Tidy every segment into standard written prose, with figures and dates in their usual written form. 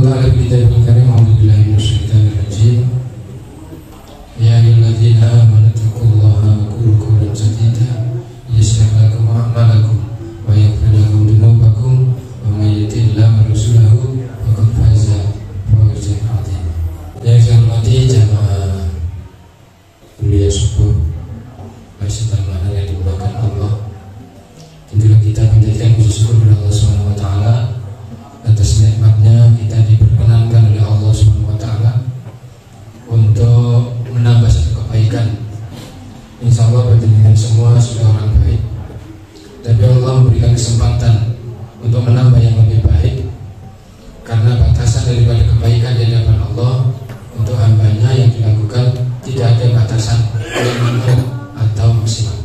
Allah ala kitabul karim. A'udzubillahi minasyaitonir rajim. Ya ayyuhalladzina amanu taqullaha wa qulu qawlan sadida yuslih lakum a'malakum wa yaghfir lakum dhunubakum wa may yuti'illah wa rasulahu faqad faza fawzan 'azima. Yang saya hormati jamaah kuliah subuh masjid Al-Manhal yang dimuliakan Allah. Tentulah kita menjadikan puji syukur kepada Allah Subhanahu wa taala atas nikmatnya kita diperkenankan oleh Allah Subhanahu wa taala untuk menambah satu kebaikan. Insya Allah dengan semua sudah orang baik, tapi Allah memberikan kesempatan untuk menambah yang lebih baik karena batasan daripada kebaikan di hadapan Allah untuk hambanya yang dilakukan tidak ada batasan yang minimal atau maksimal.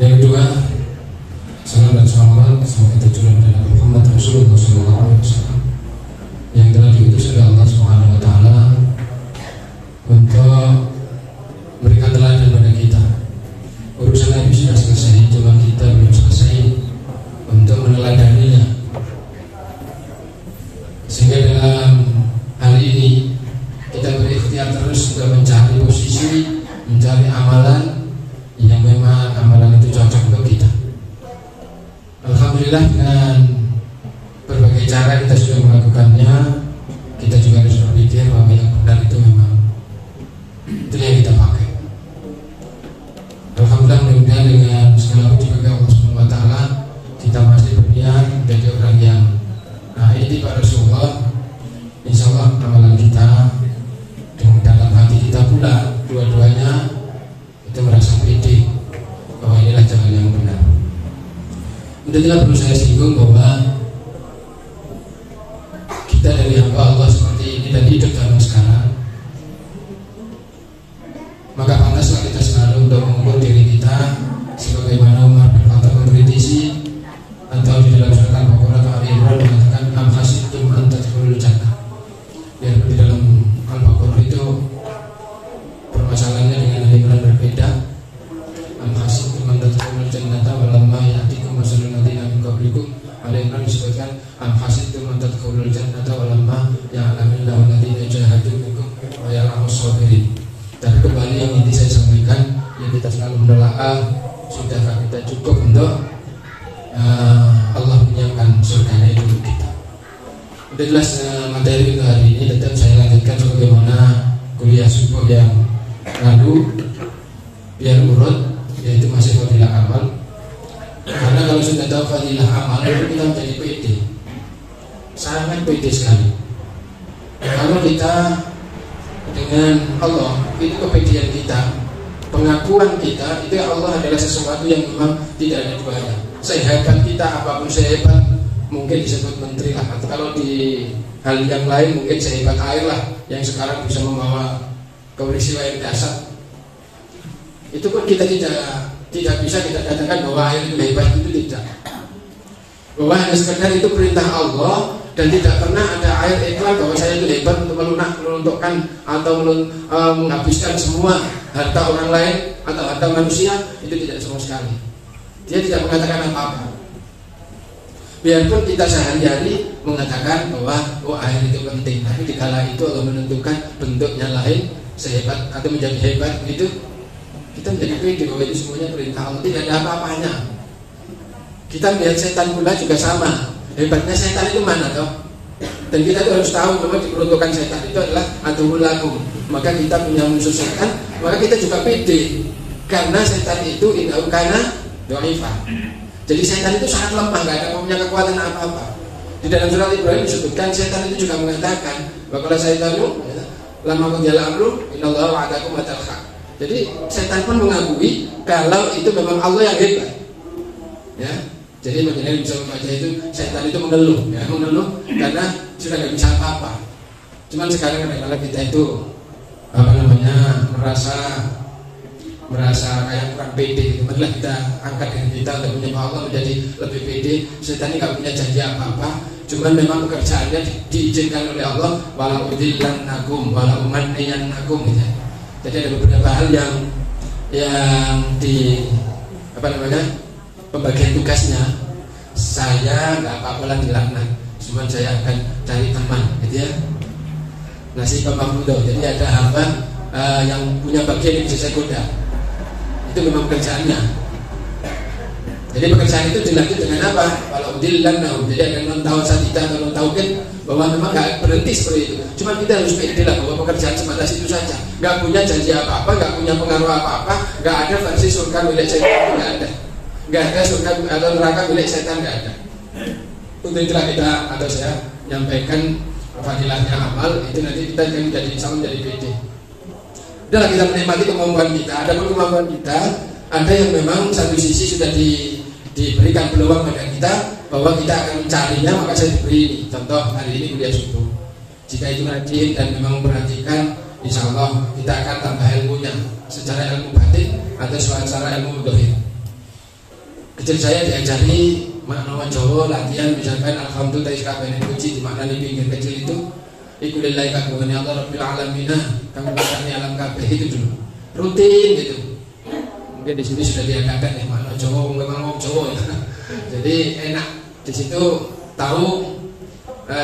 Yang kedua, salam dan salawat semoga tercurah pada Nabi Muhammad Rasulullah SAW yang telah diutus oleh Allah Subhanahu wa taala untuk memberikan teladan pada kita. Urusan Nabi sudah selesai, cuma kita belum selesai untuk meneladaninya. Sehingga dalam hal ini kita berikhtiar terus untuk mencari posisi, mencari amalan yang memang amalan itu cocok untuk kita. Alhamdulillah dengan berbagai cara kita sudah melakukannya. Kita juga harus berpikir bahwa yang benar itu memang itu yang kita pakai. Alhamdulillah, mudah-mudahan dengan segala puji bagi Allah Subhanahu wa taala kita masih berniat menjadi orang yang ini Pak Rasulullah. Insya Allah amalan kita dengan dalam hati kita pula dua-duanya kita merasa pede bahwa inilah jalan yang benar. Kemudian perlu saya singgung bahwa kita dari hamba Allah seperti ini dan hidup dalam sekarang, maka pantaslah kita selalu untuk mengukur diri kita sebagaimana Umar berkata mengkritisi atau di dalam surat Al-Baqarah atau Ali Imran mengatakan am hasibtum an tadkhulul jannah. Dan di dalam Al-Baqarah itu permasalahannya dengan Ali Imran berbeda. Am hasibtum an tadkhulul jannata walamma ya'tikum masalul ladzina min qablikum. Ali Imran disebutkan am hasibtum an tadkhulul jannata walamma ya'lamillahu ladzina jahadu minkum wa ya'lamus sabirin. Tapi kembali yang inti saya sampaikan, yang kita selalu menelaah, sudahkah kita cukup untuk Allah menyiapkan surganya itu untuk kita. Udah jelas materi untuk hari ini, tetap saya lanjutkan sebagaimana kuliah subuh yang lalu, biar urut, yaitu masih fadilah amal. Karena kalau sudah tahu fadilah amal itu kita menjadi pede, sangat pede sekali. Kalau kita dengan Allah, itu kepedean kita, pengakuan kita, itu Allah adalah sesuatu yang memang tidak ada duanya. Sehebat kita apapun, sehebat mungkin disebut menteri lah, atau kalau di hal yang lain mungkin sehebat air lah yang sekarang bisa membawa peristiwa yang dahsyat. Itu pun kita tidak bisa kita katakan bahwa air itu hebat, itu tidak. Bahwa hanya sekedar itu perintah Allah dan tidak pernah ada air iklan bahwa saya itu hebat untuk melunakkan atau menghabiskan semua harta orang lain atau harta manusia, itu tidak sama sekali. Dia tidak mengatakan apa-apa. Biarpun kita sehari-hari mengatakan bahwa air itu penting, tapi dikala itu Allah menentukan bentuknya lain, sehebat atau menjadi hebat begitu, kita menjadi pede bahwa itu semuanya perintah Allah, tidak ada apa-apanya. Kita melihat setan pula juga sama. Hebatnya setan itu mana toh? Dan kita harus tahu bahwa diperuntukkan setan itu adalah aduwwul lakum. Maka kita punya musuh setan, maka kita juga pede karena setan itu innahu kana dhaifan. Jadi setan itu sangat lemah, nggak punya kekuatan apa-apa. Di dalam surat Ibrahim disebutkan setan itu juga mengatakan bahwa setan lama menjala amru innallaha wa'adakum wa talhaq. Jadi setan pun mengakui kalau itu memang Allah yang hebat. Ya. Jadi bagaimana bisa membaca itu, setan itu mengeluh, ya, mengeluh karena sudah nggak bisa apa-apa. Cuman sekarang kadang-kadang kita itu merasa kayak kurang pede gitu. Marilah kita angkat diri kita untuk menyembah Allah menjadi lebih pede. Setan ini nggak punya janji apa-apa, cuman memang pekerjaannya diizinkan oleh Allah. Wala udillannakum wala umanniyannakum gitu. Jadi ada beberapa hal yang di pembagian tugasnya saya nggak apa-apa lah dilaknat, cuman saya akan cari teman gitu ya. Nasi pemahmudo. Jadi ada hamba yang punya bagian yang bisa saya goda. Itu memang pekerjaannya. Jadi pekerjaan itu dilanjut dengan apa? Kalau udillannakum. Jadi ada non tawasatita atau non tauhid bahwa memang nggak berhenti seperti itu. Cuma kita harus pede lah bahwa pekerjaan sebatas itu saja. Nggak punya janji apa-apa, nggak punya pengaruh apa-apa, nggak ada versi surga milik setan, nggak ada. Nggak ada surga atau neraka milik setan, nggak ada. Untuk itulah kita atau saya menyampaikan fadilahnya amal itu nanti kita akan menjadi insya Allah menjadi pede. Udahlah kita menikmati kemampuan kita. Ada pun kemampuan kita, ada yang memang satu sisi sudah diberikan peluang pada kita bahwa kita akan mencarinya, maka saya diberi ini. Contoh hari ini kuliah subuh. Jika itu rajin dan memang memperhatikan, insya Allah kita akan tambah ilmunya secara ilmu batin atau secara ilmu dohir. Kecil saya diajari makna Jawa latihan misalkan alhamdulillah kabeh puji di makna di pinggir kecil itu iku lillahi kagungane Allah rabbil alamin kang bakane alam kabeh itu dulu rutin gitu. Mungkin di sini sudah diadakan ya makna Jawa memang wong Jawa ya. Jadi enak di situ tahu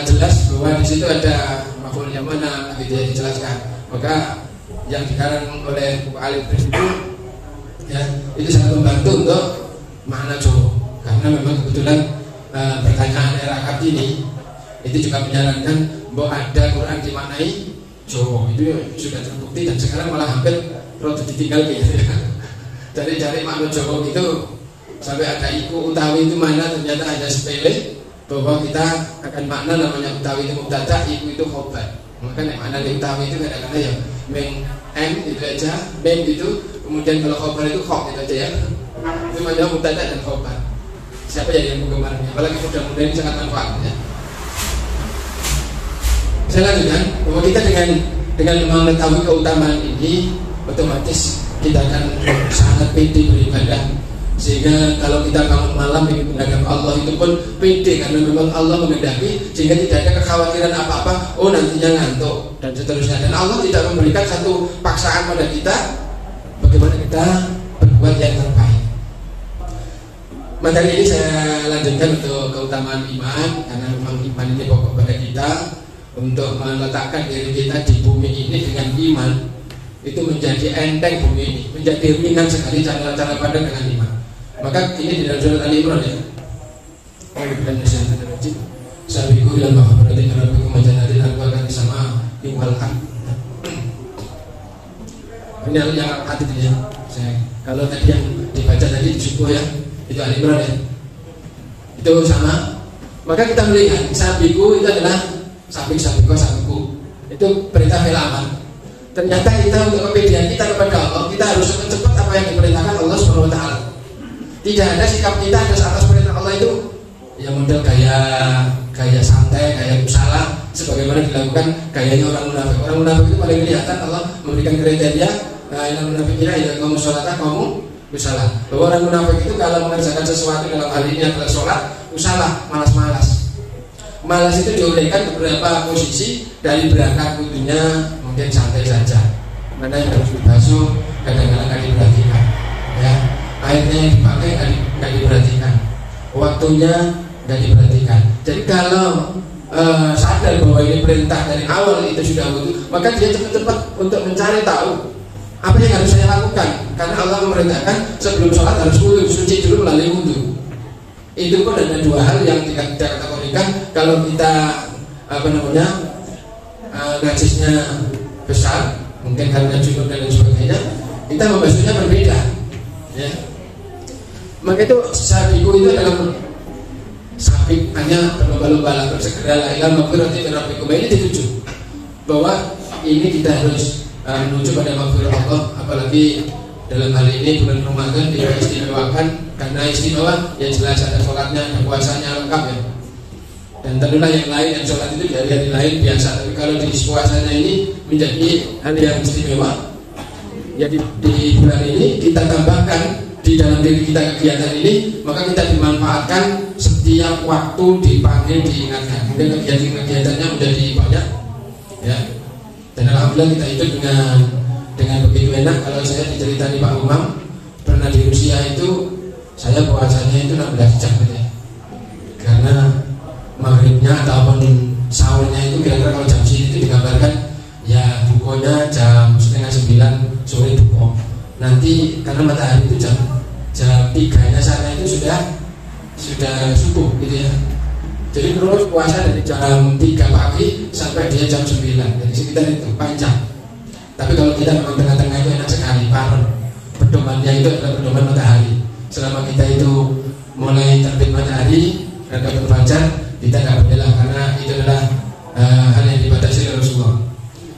jelas bahwa di situ ada maf'ul yang mana gitu ya dijelaskan. Maka yang dikarang oleh Pak Alif itu ya itu sangat membantu untuk makna Jawa. Karena memang kebetulan pertanyaan era Kartini itu juga menyarankan bahwa ada Quran dimaknai Jawa. Itu sudah terbukti dan sekarang malah hampir rodo ditinggal gitu. Cari-cari makna Jawa itu sampai ada iku utawi itu mana ternyata hanya sepele bahwa kita akan makna namanya utawi itu mubtada, iku itu khobar. Maka makna utawi itu kadang-kadang ya mem itu aja, mem itu kemudian kalau khobar itu khok gitu aja ya. Itu namanya mubtada dan khobar. Siapa yang menggemarnya? Apalagi mudah-mudahan ini sangat manfaat ya. Saya lanjutkan bahwa kita dengan mengetahui keutamaan ini otomatis kita akan sangat pede beribadah. Sehingga kalau kita bangun malam ingin menghadap Allah itu pun pede karena memang Allah menghendaki, sehingga tidak ada kekhawatiran apa-apa. Oh nantinya ngantuk dan seterusnya. Dan Allah tidak memberikan satu paksaan pada kita bagaimana kita berbuat yang terbaik. Materi ini saya lanjutkan untuk keutamaan iman, karena memang iman ini pokok pada kita. Untuk meletakkan diri kita di bumi ini dengan iman, itu menjadi enteng bumi ini, menjadi ringan sekali cara pandang dengan iman. Maka ini di dalam surat Al-Imran ya. Sabiqu ila maghfiratin min rabbikum wa jannatin arduha sama wal ardh. Ini yang hati ya. Kalau tadi yang dibaca tadi di subuh ya, itu Al-Imran ya. Itu sama. Maka kita melihat sabiqu itu adalah sabiku itu perintah fil amal. Ternyata kita untuk kepedean kita kepada Allah, kita harus cepat apa yang diperintahkan Allah Subhanahu wa taala. Tidak ada sikap kita atas perintah Allah itu yang model gaya santai, gaya salah sebagaimana dilakukan gayanya orang munafik. Orang munafik itu paling kelihatan Allah memberikan kriteria yang munafikina ya kamu sholatah kamu usalah. Bahwa orang munafik itu kalau mengerjakan sesuatu dalam hal ini adalah sholat, usalah, malas-malas. Malas itu diuraikan beberapa posisi dari berangkat kudunya mungkin santai saja. Mana yang harus dibasuh kadang-kadang nggak diperhatikan, ya. Airnya yang dipakai nggak diperhatikan, waktunya nggak diperhatikan. Jadi kalau sadar bahwa ini perintah dari awal itu sudah wudu, maka dia cepat-cepat untuk mencari tahu apa yang harus saya lakukan. Karena Allah memerintahkan sebelum sholat harus wudu, suci dulu melalui wudu. Itu pun ada dua hal yang tidak kategorikan. Kalau kita najisnya besar, mungkin karena junub dan lain sebagainya, kita membasuhnya berbeda, ya. Maka itu sabiku itu adalah sabik hanya berlomba-lomba lah, bersegeralah ila maghfiratin min rabbikum. Ini dituju bahwa ini kita harus menuju pada maghfirah Allah, apalagi dalam hal ini bulan Ramadan diistimewakan karena istimewa ya jelas ada sholatnya, ada puasanya lengkap ya. Dan tentunya yang lain yang sholat itu di hari-hari lain biasa. Tapi kalau di puasanya ini menjadi hal yang istimewa. Ya di bulan ini kita tambahkan di dalam diri kita kegiatan ini, maka kita dimanfaatkan setiap waktu dipanggil, diingatkan. Kemudian kegiatan-kegiatannya menjadi banyak, ya. Dan alhamdulillah kita itu dengan begitu enak. Kalau saya diceritani Pak Umam, pernah di Rusia itu saya puasanya itu 16 jam ya. Karena maghribnya ataupun sahurnya itu kira-kira kalau jam sini itu digambarkan ya bukonya jam 8:30 sore buko. Nanti karena matahari itu jam 3-nya sana itu sudah subuh gitu ya. Jadi terus puasa dari jam 3 pagi sampai dia jam 9. Jadi sekitar itu panjang. Tapi kalau kita memang tengah-tengah itu enak sekali, paron. Pedomannya itu adalah pedoman matahari. Selama kita itu mulai terbit matahari dan dapat fajar, kita nggak boleh lah, karena itu adalah hal yang dibatasi oleh Rasulullah.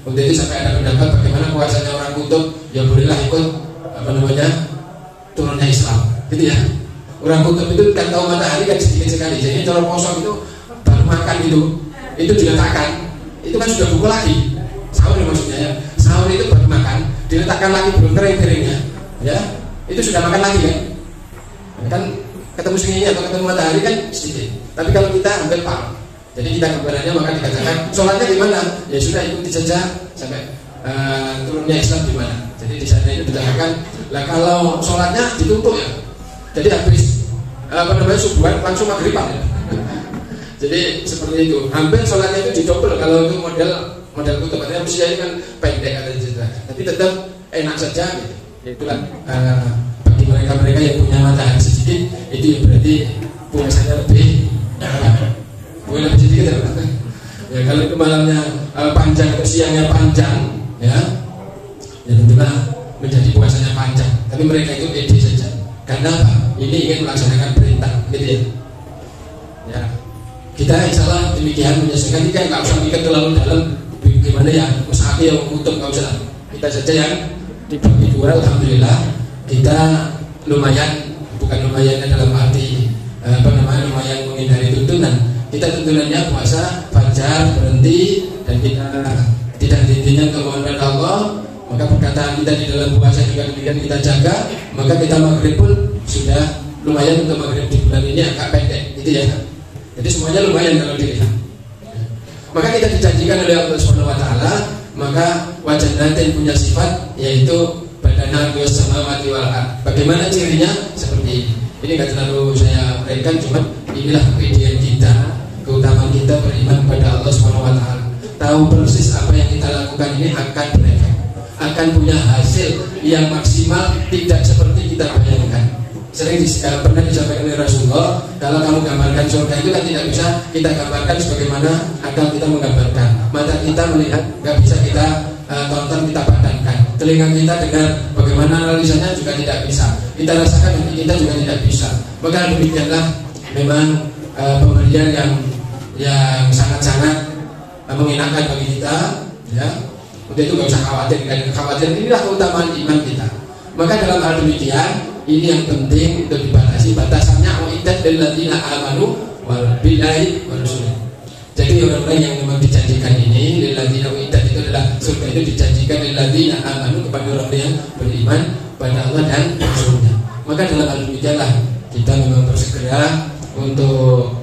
Untuk itu sampai ada pendapat bagaimana puasanya orang kutub, ya bolehlah ikut turunnya Islam, gitu ya. Orang kutub itu kan tahu matahari kan sedikit sekali, jadi kalau kosong itu baru makan itu diletakkan, itu kan sudah buku lagi. Sahur maksudnya ya, sahur itu baru makan, diletakkan lagi belum kering piringnya, ya, itu sudah makan lagi kan ketemu sungai atau ketemu matahari kan sedikit. Tapi kalau kita ambil paham, jadi kita gambarannya maka dikatakan sholatnya di mana? Ya sudah ikuti saja sampai turunnya Islam di mana. Jadi di sana itu dikatakan, lah kalau sholatnya ditutup ya, jadi habis subuhan langsung maghriban ya. Jadi seperti itu. Hampir sholatnya itu didobel kalau itu model kutub, artinya usia kan pendek atau cerita. Tapi tetap enak saja gitu. Itulah bagi mereka yang punya matahari sedikit, itu ya berarti puasanya lebih sedikit ya. Ya kalau itu malamnya panjang atau siangnya panjang, ya tentulah menjadi puasanya panjang. Tapi mereka itu pede saja. Karena apa? Ini ingin melaksanakan perintah, gitu ya. Ya, kita insyaallah demikian menyesuaikan. Kita nggak usah mikir terlalu dalam. Gimana ya? Usaha yang untuk nggak usah. Kita saja yang dibagi dua. Alhamdulillah kita lumayan, bukan lumayan dalam arti lumayan menghindari tuntunan. Kita tuntunannya puasa fajar berhenti dan kita tidak henti-hentinya kemohonan Allah. Maka perkataan kita di dalam puasa juga demikian kita jaga. Maka kita maghrib pun sudah lumayan. Untuk maghrib di bulan ini agak pendek, gitu ya. Jadi semuanya lumayan kalau dilihat. Maka kita dijanjikan oleh Allah SWT, maka wajah nanti punya sifat yaitu badana Diyos samawati wal ard. Bagaimana cirinya? Seperti ini. Ini nggak terlalu saya uraikan, cuma inilah kepedean kita, keutamaan kita beriman kepada Allah SWT. Tahu persis apa yang kita lakukan ini akan berefek, akan punya hasil yang maksimal, tidak seperti kita bayangkan. Sering pernah disampaikan oleh Rasulullah, kalau kamu gambarkan surga itu kan tidak bisa kita gambarkan sebagaimana akal kita menggambarkan. Mata kita melihat nggak bisa kita tonton, kita padankan. Telinga kita dengar bagaimana analisanya juga tidak bisa. Kita rasakan hati kita juga tidak bisa. Maka demikianlah memang pemberian yang sangat-sangat mengenakan bagi kita, ya. Untuk itu nggak usah khawatir, inilah keutamaan iman kita. Maka dalam hal demikian, ini yang penting untuk dibatasi batasannya. Uiddat lil ladzina amanu wal billahi wa rasulih. Jadi orang-orang yang memang dijanjikan ini lil ladzina uiddat itu adalah surga itu dijanjikan lil ladzina amanu kepada orang yang beriman pada Allah dan Rasulnya. Maka dalam hal demikianlah kita memang bersegera untuk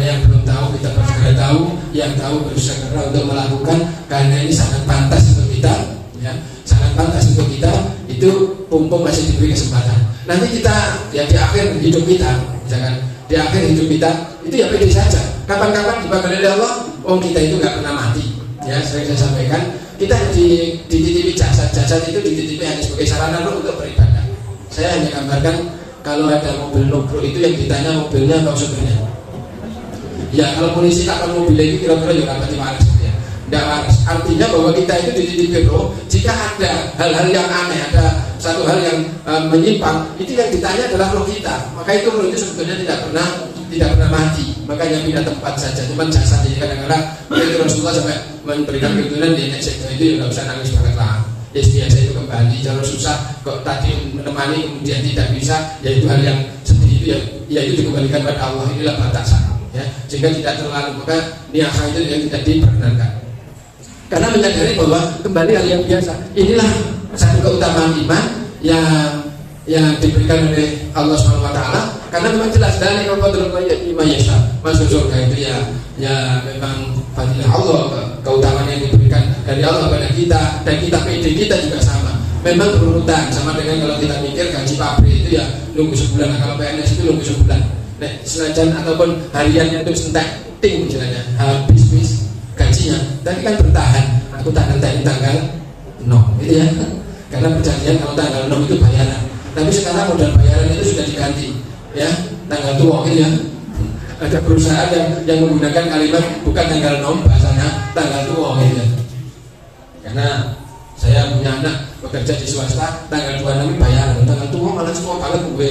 yang belum tahu kita bersegera tahu, yang tahu bersegera untuk melakukan, karena ini sangat pantas untuk kita, ya, sangat pantas untuk kita. Itu mumpung masih diberi kesempatan. Nanti kita ya di akhir hidup kita, misalkan di akhir hidup kita itu ya pede saja. Kapan-kapan dipanggil oleh Allah, kita itu nggak pernah mati. Ya, sering saya sampaikan, kita dititipi jasad itu dititipi hanya sebagai sarana untuk beribadah. Saya hanya gambarkan kalau ada mobil nubruk itu yang ditanya mobilnya atau supirnya. Ya kalau polisi takkan mobilnya itu kira-kira juga pasti waras ya. Tidak waras. Artinya bahwa kita itu dititipi roh. Jika ada hal-hal yang aneh, ada satu hal yang menyimpang, itu yang ditanya adalah roh kita. Maka itu roh itu sebetulnya tidak pernah mati. Makanya pindah tempat saja. Cuma jasad jadi kadang-kadang itu Rasulullah sampai memberikan kebetulan di next itu ya nggak usah nangis banget lah. Ya biasa itu kembali, kalau susah kok tadi menemani kemudian tidak bisa, ya itu hal yang sedih itu ya itu dikembalikan pada Allah. Inilah batasan. ya, sehingga tidak terlalu, maka niyaha itu yang tidak diperkenankan. Karena menyadari bahwa kembali hal yang biasa, inilah satu keutamaan iman yang diberikan oleh Allah SWT. Karena memang jelas dari Imayasa masuk surga itu ya memang fadilah Allah, keutamaan yang diberikan dari Allah kepada kita, dan kita PD kita juga sama. Memang berurutan sama dengan kalau kita mikir gaji pabrik itu ya nunggu sebulan, kalau PNS itu nunggu sebulan. Nah, senajan ataupun hariannya itu sentak ting misalnya habis gajinya, tapi kan bertahan. Aku tak nanti tanggal 0 gitu ya. Karena perjanjian kalau tanggal 6 itu bayaran. Tapi sekarang modal bayaran itu sudah diganti, ya tanggal tua gitu ya. Ada perusahaan yang menggunakan kalimat bukan tanggal 6 bahasanya tanggal tua gitu ya. Karena saya punya anak bekerja di swasta, tanggal 26 bayaran, tanggal tua malah semua banget gue,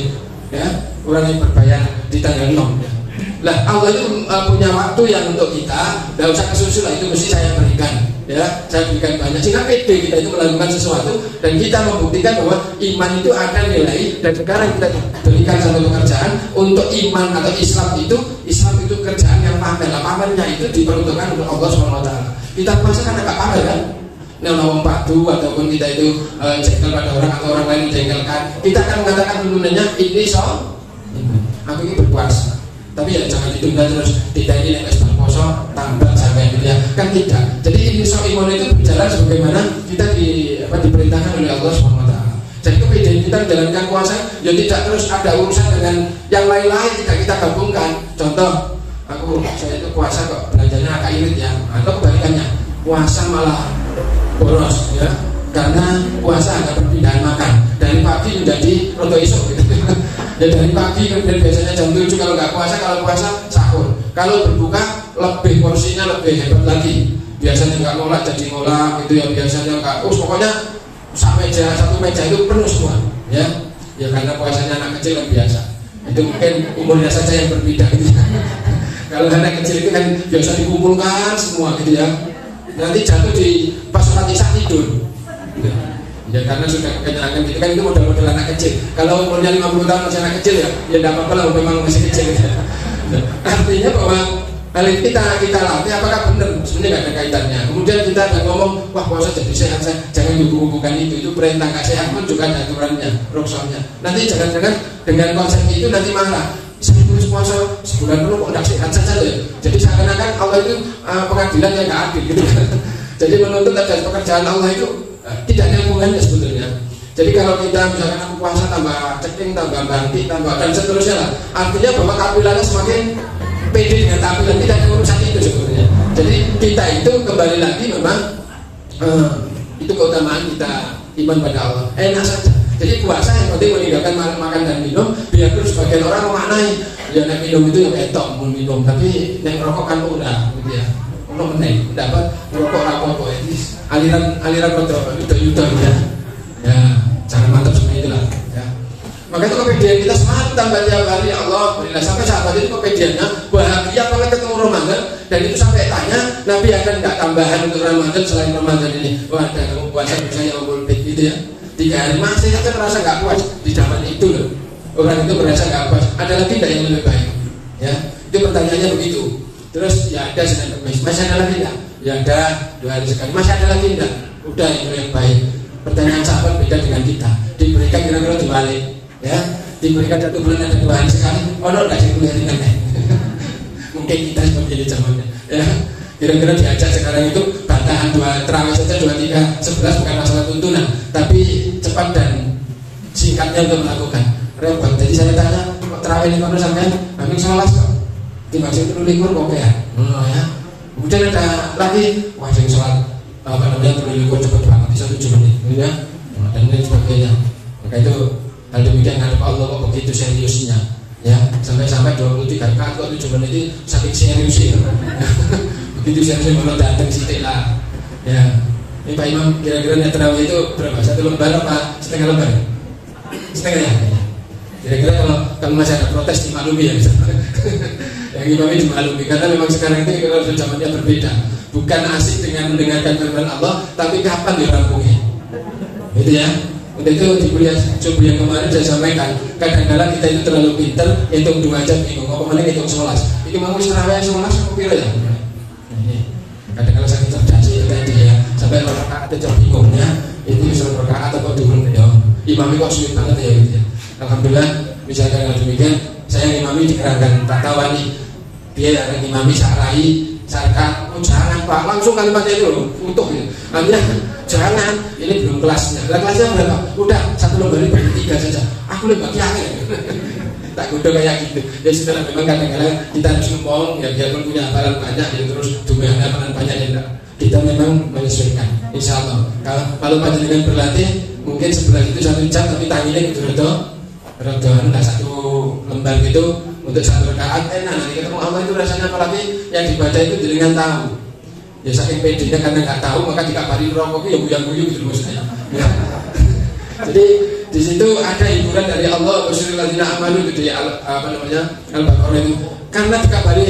ya orang yang berbayar di tanggal 6 ya. Lah Allah itu punya waktu yang untuk kita, tidak usah kesusul lah, itu mesti saya berikan, ya saya berikan banyak sehingga pede kita itu melakukan sesuatu dan kita membuktikan bahwa iman itu ada nilai. Dan sekarang kita berikan satu pekerjaan untuk iman atau Islam itu kerjaan yang pamer. Pamernya itu diperuntukkan untuk Allah SWT. Kita puasa kan agak pamer kan, nawang padu ataupun kita itu jengkel pada orang atau orang lain jengkelkan, kita akan mengatakan dulunya ini aku ini berpuasa. Tapi ya jangan ditunda terus, tidak ini nek berpuasa tambah sampai gitu ya, kan tidak. Jadi ini iman itu berjalan sebagaimana kita diperintahkan oleh Allah SWT. Jadi kepedean kita menjalankan puasa ya tidak terus ada urusan dengan yang lain-lain, tidak kita gabungkan. Contoh, saya itu puasa kok belanjanya agak irit ya, atau kebalikannya puasa malah boros ya, karena puasa agak perpindahan makan dari pagi menjadi roto isuk gitu. Ya dari pagi kemudian biasanya jam 7 kalau nggak puasa, kalau puasa sahur, kalau berbuka lebih porsinya lebih hebat lagi. Biasanya nggak ngolah jadi ngolah gitu ya, biasanya nggak pokoknya satu meja itu penuh semua ya karena puasanya anak kecil yang biasa. Itu mungkin umurnya saja yang berbeda gitu ya. Kalau anak kecil itu kan biasa dikumpulkan semua gitu ya, nanti jatuh di pas sholat isya tidur gitu. Ya karena sudah kekenyangan gitu kan, itu model-model anak kecil. Kalau umurnya 50 tahun masih anak kecil ya tidak apa-apa lah, memang masih kecil ya. Artinya bahwa hal ini kita latih apakah benar, sebenarnya nggak ada kaitannya. Kemudian kita ada ngomong, wah puasa jadi sehat, jangan hubung-hubungkan itu perintah nggak sehat pun juga ada aturannya, ruksannya. Nanti jangan-jangan dengan konsep itu nanti marah. Saya tulis puasa sebulan penuh kok tidak sehat saja loh ya. Jadi seakan-akan Allah itu pengadilan yang nggak adil gitu kan. Jadi menuntut atas pekerjaan Allah itu tidak ada hubungannya sebetulnya. Jadi kalau kita misalkan aku puasa tambah ceking, tambah bangkit, tambah dan seterusnya lah, artinya bahwa tampilannya semakin pede dengan tampilan, tidak ada urusan itu sebetulnya. Jadi kita itu kembali lagi memang itu keutamaan kita iman pada Allah, enak saja. Jadi puasa yang penting meninggalkan makan dan minum, biar terus sebagian orang memaknai ya nek minum itu yang etok mau minum, tapi nek rokok kan udah gitu ya. Ono meneh dapat rokok rapopo itu aliran kontrol itu ya. Ya, jangan mantap seperti itulah ya. Maka itu kepedean kita semakin tambah tiap hari. Allah berilah sampai sahabat itu kepedeannya bahagia banget ketemu Ramadan, dan itu sampai tanya Nabi akan nggak tambahan untuk Ramadan selain Ramadan ini. Wah, ada kamu puasa misalnya umur gitu ya, 3 hari masih aja merasa nggak puas di zaman itu loh. Orang itu merasa nggak puas. Ada lagi nggak yang lebih baik? Ya, itu pertanyaannya begitu. Terus ya ada Senin Kamis, masih ada lagi nggak? Ya ada 2 hari sekali, masih ada lagi nggak? Udah itu yang baik. Pertanyaan sahabat beda dengan kita. Diberikan kira-kira dibalik, ya. Diberikan 1 bulan ada 2 hari sekali. Oh no, nggak sih hari kan? Mungkin kita seperti ini zamannya, ya. Kira-kira diajak sekarang itu bantahan 2 terawih saja 2, 3, 11 bukan masalah tuntunan, tapi cepat dan singkatnya untuk melakukan. Repot. Jadi saya tanya, terawih di mana sampai? Amin sholat kok. Dimaksud itu likur kok ya. Ya. Kemudian ada lagi, wah yang sholat likur cepat banget bisa 7 menit, gitu ya. Dan lain sebagainya. Maka itu hal demikian ngadep Allah kok begitu seriusnya, ya. Sampai 23 rakaat kok 7 menit itu saking seriusnya. Begitu seriusnya kalau datang sitik lah. Ya. Ini Pak Imam kira-kira niat tarawih itu berapa? 1 lembar apa setengah lembar? Setengah ya. Kira-kira kalau masih ada protes dimaklumi ya bisa. Yang imamnya dimaklumi karena memang sekarang ini kalau zamannya berbeda. Bukan asik dengan mendengarkan firman Allah, tapi kapan dirampungnya. Gitu ya. Untuk itu di kuliah subuh yang kemarin saya sampaikan, kadang-kadang kita itu terlalu pintar, hitung 2 jam bingung, apa mana hitung 11. Iki mau serawai semuanya aku pilih ya. Ini kadang kalau saya cerdas itu tadi ya, sampai kalau rakaat itu bingungnya itu suruh rakaat atau durung ya. Imam kok sulit banget ya gitu ya. Alhamdulillah misalkan kalau demikian saya imami dikerahkan tak tahu nih dia yang imami sarai sarkan, oh jangan Pak, langsung kalimatnya itu loh, utuh ya. Akhirnya jangan, ini belum kelasnya. Kelasnya berapa? Udah satu lembar ini bagi 3 saja. Aku lebih bagi akhir. Tak kudu kayak gitu. Ya setelah memang kadang-kadang kita harus ngomong ya biarpun punya hafalan banyak ya terus dunia hafalan banyak ya kita memang menyesuaikan. Insya Allah. Kalau panjenengan berlatih mungkin sebelah itu 1 jam tapi tanginya itu rodo satu lembar gitu untuk 1 rakaat enak. Nanti ketemu Allah itu rasanya apalagi yang dibaca itu jenengan tahu. Ya saking pedenya karena nggak tahu maka dikabari rokok itu ya buyang-buyung gitu maksudnya. Ya. Jadi di situ ada hiburan dari Allah Rasulullah amanu gitu ya apa namanya Al-Baqarah itu karena dikabari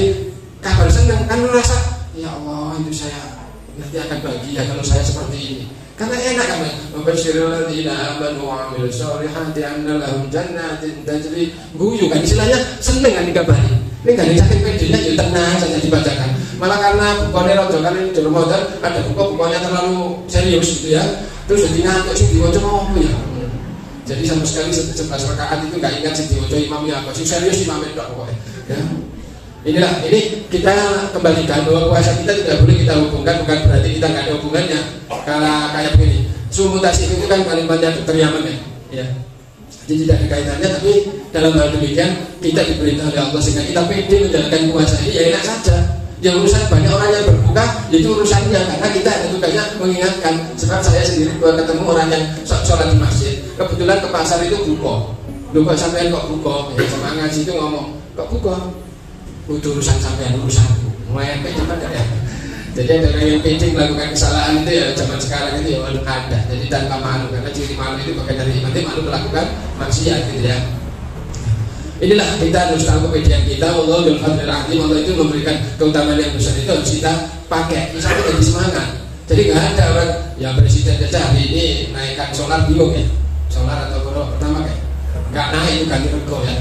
kabar senang kan merasa ya Allah itu saya nanti akan bahagia kalau saya seperti ini. Karena enak kan, membashirul ladzina amanu wa amilus solihati anna lahum jannatin tajri. Guyu kan istilahnya seneng kan dikabari. Ini enggak dicakin pedenya ya tenang saja dibacakan. Malah karena bukannya rojo kan ini di Ramadan ada buku-bukunya terlalu serius gitu ya. Terus jadi ngantuk sih diwaca apa ya. Jadi sama sekali 11 rakaat itu enggak ingat sih diwaca imamnya apa. Sing serius imamnya tok pokoknya. Ya. Inilah, ini kita kembalikan bahwa puasa kita tidak boleh kita hubungkan, bukan berarti kita nggak ada hubungannya. Kalau kayak begini, sumutasi itu kan kalimatnya Dr. Yaman ya. Jadi tidak ada kaitannya, tapi dalam hal demikian kita diperintah oleh Allah sehingga kita pede menjalankan puasa ini ya enak saja. Yang urusan banyak orang yang berbuka itu urusannya karena kita ada tugasnya mengingatkan. Sebab saya sendiri kalau ketemu orang yang sholat di masjid, kebetulan ke pasar itu buka. Lupa sampai kok buka, ya sama ngaji itu ngomong kok buka. Itu urusan sampean urusanku. Mulai cepat ya. Jadi ada yang pede melakukan kesalahan itu ya zaman sekarang itu ya ada. Jadi tanpa malu karena ciri malu itu bagian dari iman. Malu melakukan maksiat gitu ya. Inilah kita harus tahu kepedean kita. Wallahul fadlil azim. Allah itu memberikan keutamaan yang besar itu harus kita pakai. Misalnya jadi semangat. Jadi nggak ada orang yang presiden saja hari ini naikkan solar bingung ya. Solar atau koro pertama kayak nggak naik itu ganti rego ya.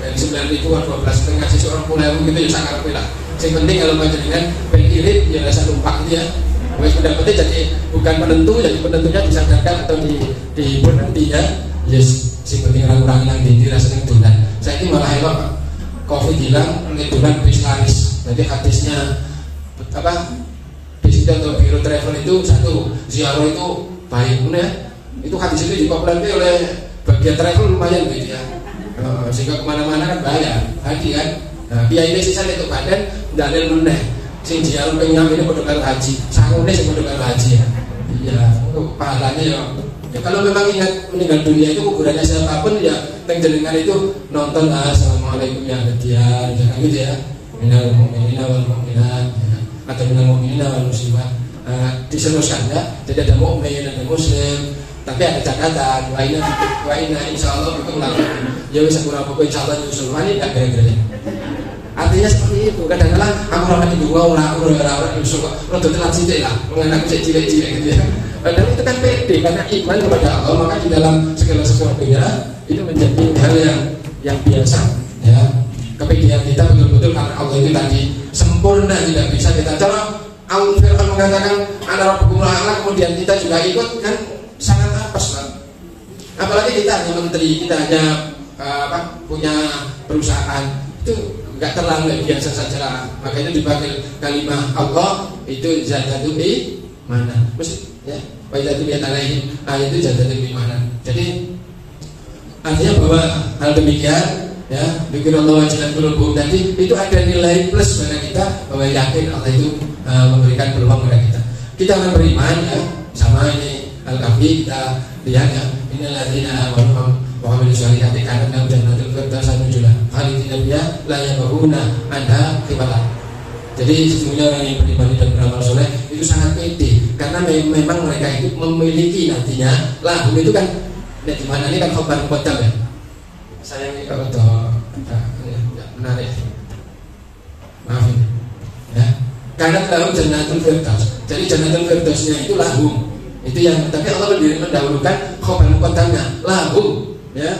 Dari 9.000 ke 12,5 ngasih seorang 10.000 gitu ya sangat lah. Yang penting kalau panjenengan pengirit ya rasa numpak gitu ya. Wes pendapatnya jadi bukan penentu, jadi penentunya disadarkan atau berhenti ya. Yes, si penting orang-orang yang tinggi rasanya dolan. Saya ini malah hebat Pak. Covid hilang, dolan bis laris. Jadi hadisnya apa? Bis itu atau biro travel itu satu, ziarah itu baik ya. Itu hadis itu dipopulerkan oleh bagian travel lumayan gitu ya. Sehingga kemana-mana kan bayar, haji kan. Nah, biaya ini sisa itu badan dalil meneh. Sing jial pengen ini pada haji, sangune sing pada haji ya. Iya, untuk pahalanya ya. Ya kalau memang ingat meninggal dunia itu kuburannya siapapun ya, jenengan itu nonton assalamualaikum ya hadiah, jangan gitu ya. Minal mu'minina wal mu'minat, ya. Atau minal mu'minina wal muslimat. Diselesaikan ya. Jadi ada mukmin, ada muslim. Tapi ada catatan, wa inna insyaallah itu melakukan. Ya wis kurang apa insyaallah nyusul wani enggak gara-gara. Artinya seperti itu. Kadang-kadang aku ora mati dua ora nyusul kok. Rada telat sithik lah. Mengenai aku cilik-cilik gitu ya. Padahal itu kan pede karena iman kepada Allah, maka di dalam segala sesuatunya itu menjadi hal yang biasa ya. Kepedean kita betul-betul karena Allah itu tadi sempurna, tidak bisa kita cara Al-Fir'aun mengatakan ana rabbukum la'ala, kemudian kita juga ikut kan sangat apes lah. Apalagi kita hanya menteri, kita hanya punya perusahaan, itu nggak terlalu biasa saja lah. Makanya dipakai kalimat Allah itu zatatul mana, mesti ya. Wajatu biat alaihi itu zatatul mana. Jadi artinya bahwa hal demikian ya, bikin Allah wajilan qulubuhum tadi itu ada nilai plus pada kita bahwa yakin Allah itu memberikan peluang pada kita. Kita akan beriman ya, sama ini Al-Kahfi kita lihat ya, innal ladzina amanu wa amilus solihati kanat lahum jannatul firdausi nuzulan khalidina fiha la yabghuna anha qiwala. Jadi sesungguhnya orang yang beriman dan beramal soleh itu sangat pede karena memang mereka itu memiliki nantinya lahum itu kan di mana ini kan khabar muqaddam ya. Saya ini kalau menarik. Maaf ya. Kanat lahum jannatul firdaus. Jadi jannatul firdausnya itu lahum. Itu yang tapi Allah mendahulukan khabar muqaddamnya lahum ya.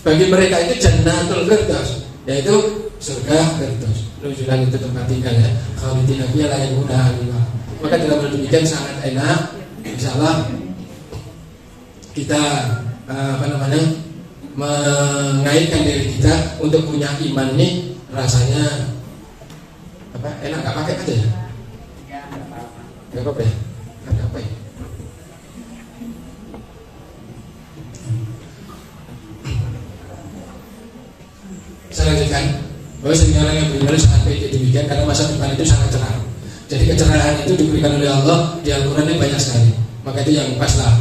Bagi mereka itu jannatul firdaus, yaitu surga firdaus. nuzulan itu tempat tinggal ya. Khalidina fiha la yabghuna anha. Maka dalam hal demikian sangat enak, insyaallah kita mengaitkan diri kita untuk punya iman ini rasanya enak, nggak pakai aja ya? Nggak apa-apa ya? Ada apa ya? Saya lanjutkan bahwa sejarah yang beriman sangat baik demikian karena masa depan itu sangat cerah. Jadi kecerahan itu diberikan oleh Allah di Al-Quran ini banyak sekali. Maka itu yang pas lah.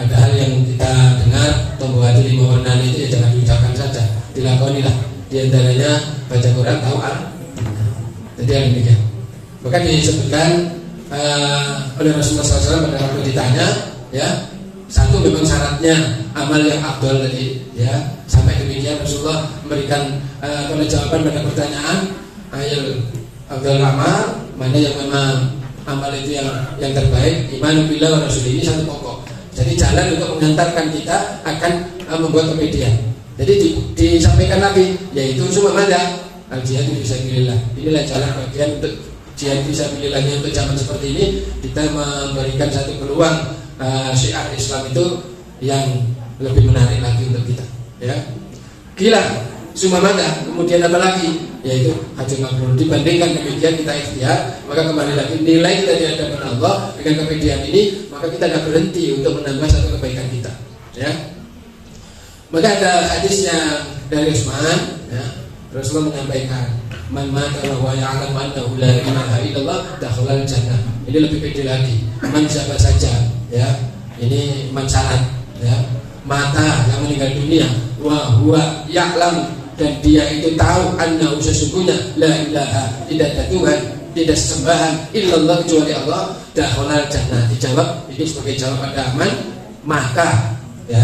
Ada hal yang kita dengar tombol hati 5 warna itu ya jangan diucapkan saja, dilakonilah. Di antaranya baca Quran, tahu jadi yang demikian. Maka disebutkan oleh Rasulullah SAW pada waktu ditanya, ya, satu memang syaratnya amal yang afdal tadi, ya, sampai demikian Rasulullah memberikan kalau jawaban pada pertanyaan ayat afdal amal, mana yang memang amal itu yang terbaik, iman billah wa rasul, ini satu pokok. Jadi jalan untuk mengantarkan kita akan membuat kepedihan. Jadi disampaikan lagi, yaitu semua ada al-jihad fisabilillah. Inilah jalan bagian untuk jihad fisabilillah untuk zaman seperti ini. Kita memberikan satu peluang syiar Islam itu yang lebih menarik lagi untuk kita. Ya, gila, semua ada. Kemudian apa lagi? Yaitu hajjul mabrur. Dibandingkan demikian kita ikhtiar, maka kembali lagi nilai kita di hadapan Allah dengan kepedihan ini, maka kita tidak berhenti untuk menambah satu kebaikan kita. Ya. Maka ada hadisnya dari Utsman, ya, Rasulullah menyampaikan, "Man mata wa ya'lamu annahu la ilaha illallah dakhala al-jannah." Ini lebih pede lagi. Man siapa saja, ya. Ini man syarat, ya. Mata yang meninggal dunia, wa huwa ya'lam, dan dia itu tahu annahu sesungguhnya la ilaha, tidak ada Tuhan, tidak sesembahan illallah kecuali Allah, dakhala al-jannah. Dijawab ini sebagai jawaban aman, maka ya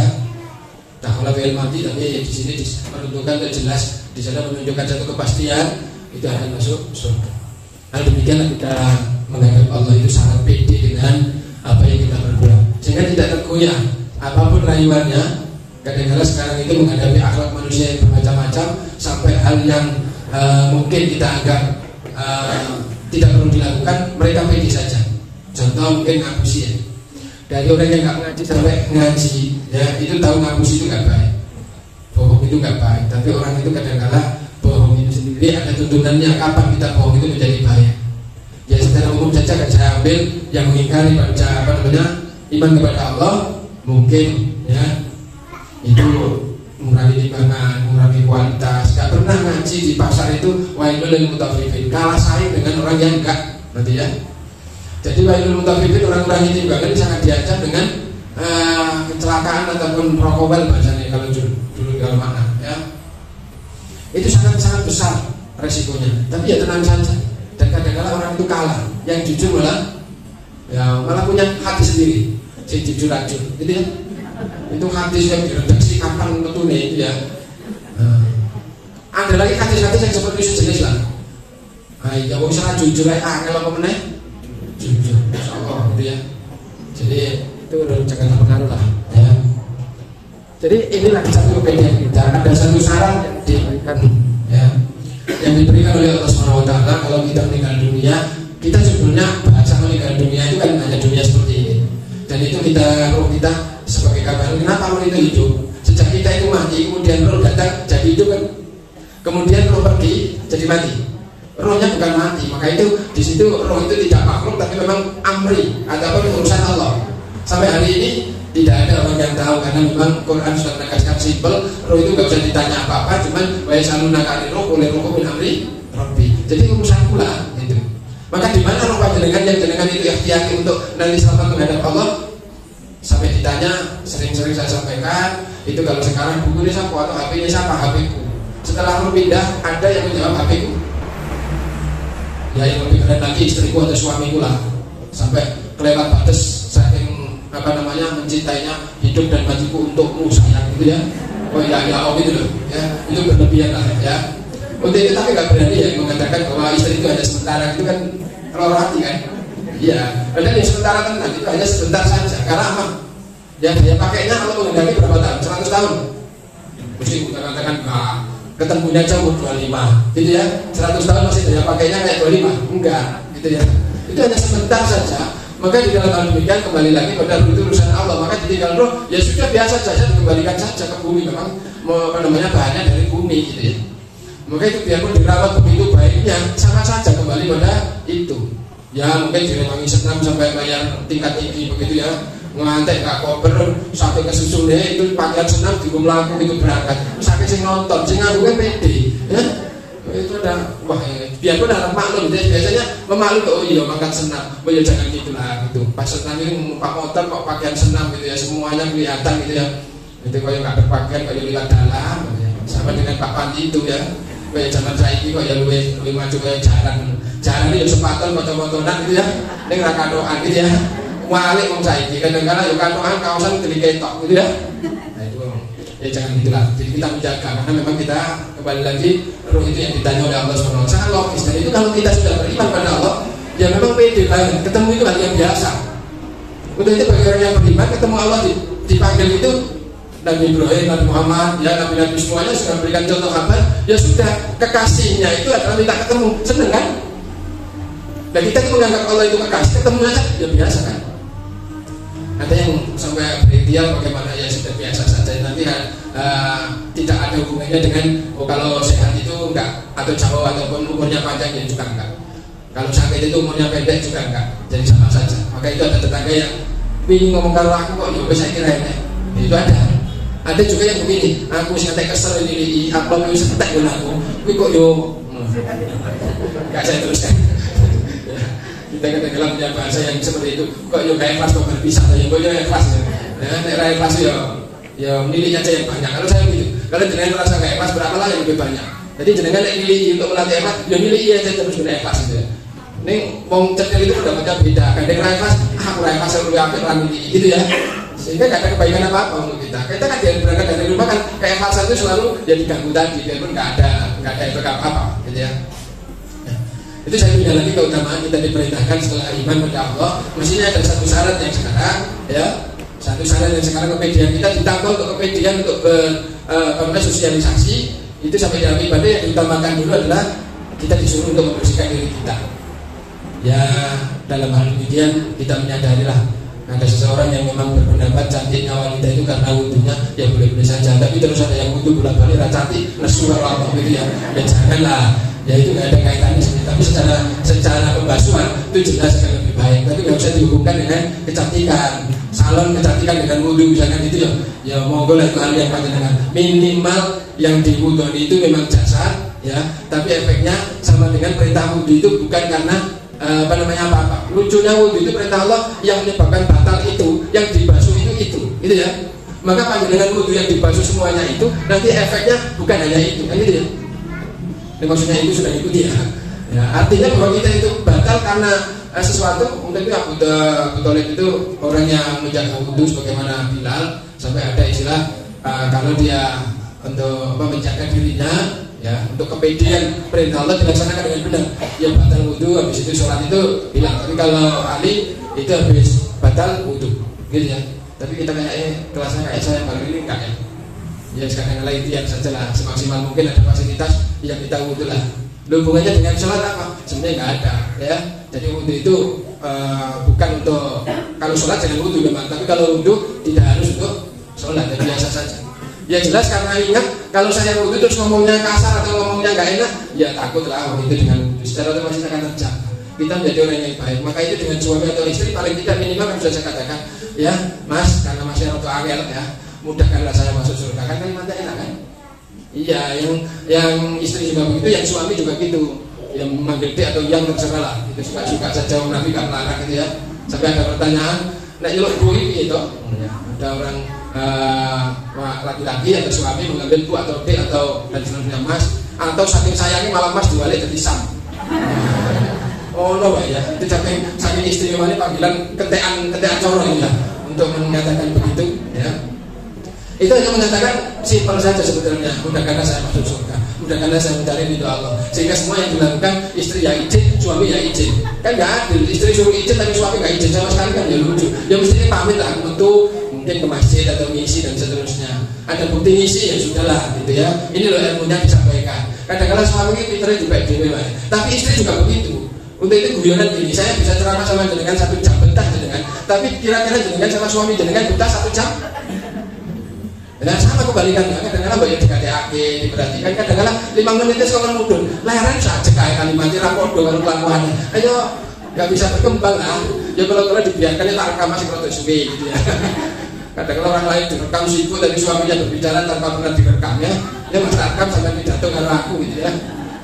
kalau fi'il madhi, tapi di sini menunjukkan jelas, di sana menunjukkan satu kepastian itu akan masuk surga. Hal demikianlah kita menghadap Allah itu sangat pede dengan apa yang kita berbuat, sehingga tidak tergoyah apapun rayuannya. Kadang-kadang sekarang itu menghadapi akhlak manusia yang bermacam-macam sampai hal yang mungkin kita anggap tidak perlu dilakukan, mereka pede saja. Contoh mungkin ngapusi ya. Dari orang yang nggak ngaji sampai ngaji, ya itu tahu ngapusi itu nggak baik, bohong itu nggak baik. Tapi orang itu kadang-kadang bohong itu sendiri ada tuntunannya, kapan kita bohong itu menjadi bahaya. Ya secara umum saja kan saya ambil yang mengingkari iman kepada Allah, mungkin ya itu mengurangi timbangan, mengurangi kualitas. Nggak pernah ngaji di pasar itu wailul lil mutaffifin, kalah saing dengan orang yang enggak, nanti ya. Jadi wailul mutaffifin, orang-orang ini juga kan sangat diancam dengan kecelakaan ataupun rokobal bahasanya kalau dulu kalau mana ya. Itu sangat besar resikonya. Tapi ya tenang saja. Dan kadang-kadang orang itu kalah, yang jujur malah punya hati sendiri, si jujur racun, gitu ya. Itu hadis yang diredaksi kapan metune itu ya. Ada lagi hadis-hadis yang seperti itu sejenis lah. Ya wong salah jujur ae kalau apa meneh jujur, insyaallah gitu ya. Jadi itu jangan terpengaruh lah ya. Jadi inilah satu kepedean kita. Ada satu syarat yang diberikan ya, yang diberikan oleh Allah Subhanahu wa taala kalau kita meninggal dunia. Kita sebetulnya bahasa meninggal dunia itu kan hanya dunia seperti ini. Dan itu roh kita sebagai kabar. Kenapa roh itu hidup? Sejak kita itu mati, kemudian roh datang jadi hidup kan. Kemudian roh pergi jadi mati. Rohnya bukan mati, maka itu di situ roh itu tidak makhluk, tapi memang amri ataupun urusan Allah. Sampai hari ini tidak ada orang yang tahu, karena memang Quran sudah menegaskan simpel, roh itu nggak usah ditanya apa-apa, cuman wa yasalunaka anir roh, oleh roh min amri rabbi. Jadi urusan pula itu. Maka di mana roh panjenengan yang jenengan itu ikhtiari untuk nanti selamat menghadap Allah? Sampai ditanya, sering-sering saya sampaikan, itu kalau sekarang bukunya siapa atau HP-nya siapa? HP-ku. Setelah roh pindah, ada yang menjawab HP-ku. Ya yang lebih keren lagi istriku atau suamiku lah, sampai kelewat batas saking mencintainya, hidup dan matiku untukmu sayang gitu ya. Oh ya om itu loh ya, itu berlebihan lah ya. Untuk itu tapi nggak berani ya mengatakan bahwa istri itu hanya sementara, itu kan loro hati kan. Iya, padahal yang sementara tenang itu hanya sebentar saja. Karena apa? Ya dia pakainya kalau menghendaki berapa tahun? 100 tahun. Mesti kita katakan ketemunya aja umur 25 gitu ya, 100 tahun masih daya pakainya kayak 25, enggak gitu ya, itu hanya sebentar saja. Maka di dalam hal demikian kembali lagi pada itu urusan Allah, maka ditinggal roh ya sudah biasa saja, dikembalikan saja ke bumi, memang bahannya dari bumi gitu ya. Maka itu biarpun dirawat begitu baiknya sama saja kembali pada itu ya, mungkin direwangi senam sampai bayar tingkat tinggi begitu ya, ngantek gak koper sampai kesusun deh itu pakaian senam di melaku itu berangkat sakit sing nonton sing nganggunya pede ya, itu ada wah ya. Biarpun ada maklum biasanya memaklum oh iya makan senam, oh ya jangan gitulah gitu. Pas senam itu numpak motor kok pakaian senam gitu ya, semuanya kelihatan gitu ya, itu kalau nggak berpakaian kalau lihat dalam ya. Sama dengan Pak Pandi itu ya, kayak zaman saiki kok ya lebih maju kayak jalan itu sepatu foto-fotonan gitu ya, ini rakadoan gitu ya, walik mau saiki kadang-kadang yuk katoan kawasan keliketok gitu ya. Nah itu ya jangan gitulah. Jadi kita menjaga karena memang kita kembali lagi roh itu yang ditanya oleh Allah SWT sangat logis. Dan itu kalau kita sudah beriman pada Allah ya memang pede banget, ketemu itu hal yang biasa. Udah itu bagi orang yang beriman ketemu Allah dipanggil itu Nabi Ibrahim, Nabi Muhammad, ya Nabi-Nabi semuanya sudah memberikan contoh kabar. Ya sudah kekasihnya itu adalah minta ketemu, seneng kan? Dan kita itu menganggap Allah itu kekasih, ketemu aja ya biasa kan? Ada yang sampai berikhtiar bagaimana ya sudah biasa saja, nanti tidak ada hubungannya dengan kalau sehat itu enggak, atau jauh ataupun umurnya panjang ya juga enggak, kalau sakit itu umurnya pendek juga enggak, jadi sama saja. Maka itu ada tetangga yang ingin ngomong kalau aku kok ya saya kira ini itu ada juga yang begini, aku santai kesel ini upload itu setek aku kok yo enggak saya teruskan. Kita kadang-kadang punya bahasa yang seperti itu, kok yo kayak ikhlas kok berpisah ya, kok yo ikhlas ya. Nah, nek ikhlas ya milihnya aja yang banyak. Kalau saya gitu, kalau jenengan merasa kayak ikhlas berapalah yang lebih banyak. Jadi jenengan nek milih untuk melatih ikhlas, ya milih iya aja terus bener ikhlas gitu ya. Ning wong cekel itu udah macam beda. Kadang ra ikhlas, aku ra ikhlas luwih apik ra milih gitu ya. Sehingga gak ada kebaikan apa-apa untuk kita. Kita kan dia berangkat dari rumah kan kayak ikhlas itu selalu ya diganggu tadi, biarpun enggak ada efek apa-apa gitu ya. Itu saya pindah lagi keutamaan kita diperintahkan setelah iman pada Allah. Mestinya ada satu syarat yang sekarang ya, satu syarat yang sekarang kepedean kita ditambah untuk kepedean untuk sosialisasi itu sampai dalam ibadah yang diutamakan dulu adalah kita disuruh untuk membersihkan diri kita. Ya dalam hal demikian kita menyadari lah ada seseorang yang memang berpendapat cantiknya wanita itu karena wudhunya ya boleh-boleh saja, tapi terus ada yang wudhu bulan-balik cantik nesuar Allah gitu ya, ya janganlah. Ya itu nggak ada kaitannya sih, tapi secara pembasuhan itu jelas akan lebih baik. Tapi nggak usah dihubungkan dengan kecantikan, salon kecantikan dengan wudhu misalkan itu ya monggo lah itu hal yang panjang. Minimal yang diwudhu itu memang jasad ya, tapi efeknya sama dengan perintah wudhu itu bukan karena apa-apa. Lucunya wudhu itu perintah Allah yang menyebabkan batal itu, yang dibasuh itu gitu ya. Maka panjang wudhu yang dibasuh semuanya itu nanti efeknya bukan hanya itu, kan gitu ya. Maksudnya itu sudah ikuti ya. Artinya bahwa kita itu batal karena sesuatu. Mungkin itu Abu Thalib itu orang yang menjaga wudhu sebagaimana Bilal, sampai ada istilah kalau dia untuk menjaga dirinya ya, untuk kepedean perintah Allah dilaksanakan dengan benar ya batal wudhu, habis itu sholat itu hilang. Tapi kalau Ali itu habis batal wudhu gitu ya. Tapi kita kayak kelasnya kayak saya baru ini enggak ya. Ya sekarang lain itu yang saja lah, semaksimal mungkin ada fasilitas yang kita wudhu lah. Hubungannya dengan sholat apa? Sebenarnya nggak ada ya. Jadi wudhu itu bukan untuk, kalau sholat jangan wudhu memang, tapi kalau wudhu tidak harus untuk sholat, jadi biasa saja. Ya jelas karena ingat kalau saya wudhu terus ngomongnya kasar atau ngomongnya nggak enak, ya takut lah itu dengan wudhu secara otomatis akan terjaga. Kita menjadi orang yang baik. Maka itu dengan suami atau istri paling tidak minimal kan sudah saya katakan ya Mas, karena masih untuk angel ya, mudahkanlah saya masuk surga, kan kalimatnya enak kan? Iya, yang istri juga begitu, yang suami juga gitu, yang memanggil dia atau yang terserah lah, itu suka saja Nabi kan larang gitu ya. Sampai ada pertanyaan, nak yelok bui itu, ada orang laki-laki atau suami mengambil bu atau d atau dan seterusnya Mas, atau saking sayangnya malah Mas diwalik ke tisam. Oh no ya, itu saking istimewanya panggilan ketean corong ya, untuk mengatakan begitu ya. Itu hanya mengatakan simpel saja sebetulnya, mudahkanlah saya masuk surga, mudahkanlah saya mencari ridho Allah. Sehingga semua yang dilakukan istri ya izin, suami ya izin. Kan nggak adil, istri suruh izin tapi suami nggak izin sama sekali, kan ya lucu. Ya mestinya pamit lah, tentu mungkin ke masjid atau ngisi dan seterusnya. Ada bukti ngisi ya sudahlah gitu ya. Ini loh ilmunya disampaikan. Kadang-kadang suami itu pinternya juga gini, tapi istri juga begitu. Untuk itu guyonan gini, saya bisa ceramah sama jenengan 1 jam betah jenengan, tapi kira-kira jenengan sama suami jenengan betah 1 jam. Dan sama kebalikannya, kadang-kadang banyak dikati-aki, diperhatikan, kadang-kadang 5 menit itu sekolah mudun, layaran saja kayak kalimatnya rapodo kalau kelakuannya. Ayo, nggak bisa berkembang lah. Ya kalau dibiarkan ya tak rekam masih protes suwi gitu ya. Kadang-kadang orang lain direkam sibuk dari suaminya berbicara tanpa pernah direkamnya, ya mas rekam sampai pidato kalau aku gitu ya.